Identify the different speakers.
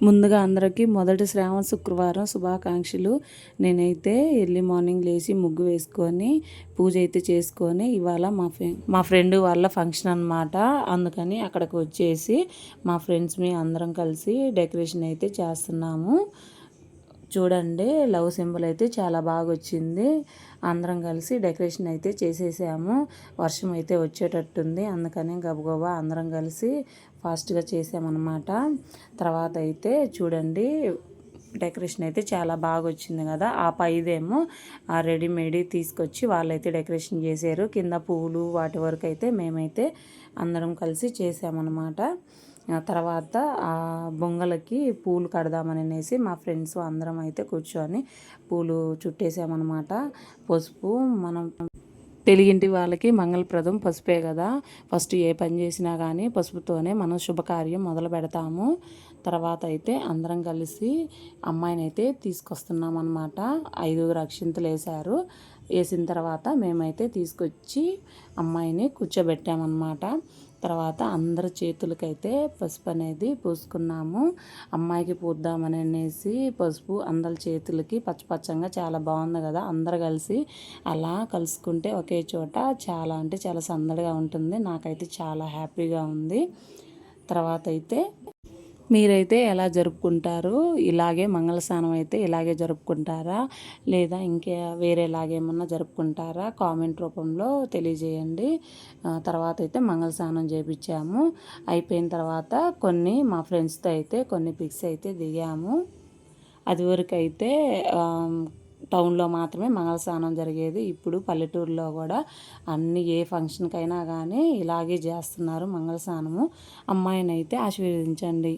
Speaker 1: ముందుగా అందరికీ మొదటి శ్రావణ శుక్రవారం శుభాకాంక్షలు. నేనైతే ఎర్లీ మార్నింగ్ లేచి ముగ్గు వేసుకొని పూజ అయితే చేసుకొని ఇవాళ మా ఫ్రెండ్ వాళ్ళ ఫంక్షన్ అనమాట. అందుకని అక్కడికి వచ్చేసి మా ఫ్రెండ్స్ అందరం కలిసి డెకరేషన్ అయితే చేస్తున్నాము. చూడండి, లవ్ సింబల్ అయితే చాలా బాగా వచ్చింది. అందరం కలిసి డెకరేషన్ అయితే చేసేసాము. వర్షం అయితే వచ్చేటట్టుంది, అందుకని గబగబా అందరం కలిసి ఫాస్ట్గా చేసామన్నమాట. తర్వాత అయితే చూడండి, డెకరేషన్ అయితే చాలా బాగా వచ్చింది కదా. ఆ పైదేమో ఆ రెడీమేడ్ తీసుకొచ్చి వాళ్ళైతే డెకరేషన్ చేశారు. కింద పువ్వులు వాటి వరకు అయితే మేమైతే అందరం కలిసి చేసామన్నమాట. తర్వాత ఆ బొంగలకి పూలు కడదామని అనేసి మా ఫ్రెండ్స్ అందరం అయితే కూర్చొని పూలు చుట్టేసామన్నమాట. పసుపు మనం తెలుగింటి వాళ్ళకి మంగళప్రదం పసుపే కదా. ఫస్ట్ ఏ పని చేసినా కానీ పసుపుతోనే మనం శుభకార్యం మొదలు పెడతాము. తర్వాత అయితే అందరం కలిసి అమ్మాయిని అయితే తీసుకొస్తున్నాం అన్నమాట. 5 అక్షింతలు వేశారు. వేసిన తర్వాత మేమైతే తీసుకొచ్చి అమ్మాయిని కూర్చోబెట్టామన్నమాట. తర్వాత అందరి చేతులకైతే పసుపు అనేది పూసుకున్నాము. అమ్మాయికి పూద్దామని అనేసి పసుపు అందరి చేతులకి పచ్చపచ్చంగా చాలా బాగుంది కదా. అందరు కలిసి అలా కలుసుకుంటే ఒకే చోట చాలా అంటే చాలా సందడిగా ఉంటుంది. నాకైతే చాలా హ్యాపీగా ఉంది. తర్వాత అయితే మీరైతే ఎలా జరుపుకుంటారు? ఇలాగే మంగళస్నానం అయితే ఇలాగే జరుపుకుంటారా, లేదా వేరేలాగేమన్నా జరుపుకుంటారా? కామెంట్ రూపంలో తెలియజేయండి. తర్వాత అయితే మంగళస్నానం చేయించాము. అయిపోయిన తర్వాత మా ఫ్రెండ్స్తో అయితే కొన్ని పిక్స్ అయితే దిగాము. అది వరకు అయితే టౌన్లో మాత్రమే మంగళస్నానం జరిగేది. ఇప్పుడు పల్లెటూరులో కూడా ఏ ఫంక్షన్కైనా కానీ ఇలాగే చేస్తున్నారు మంగళస్నానము. అమ్మాయిని అయితే ఆశీర్వదించండి.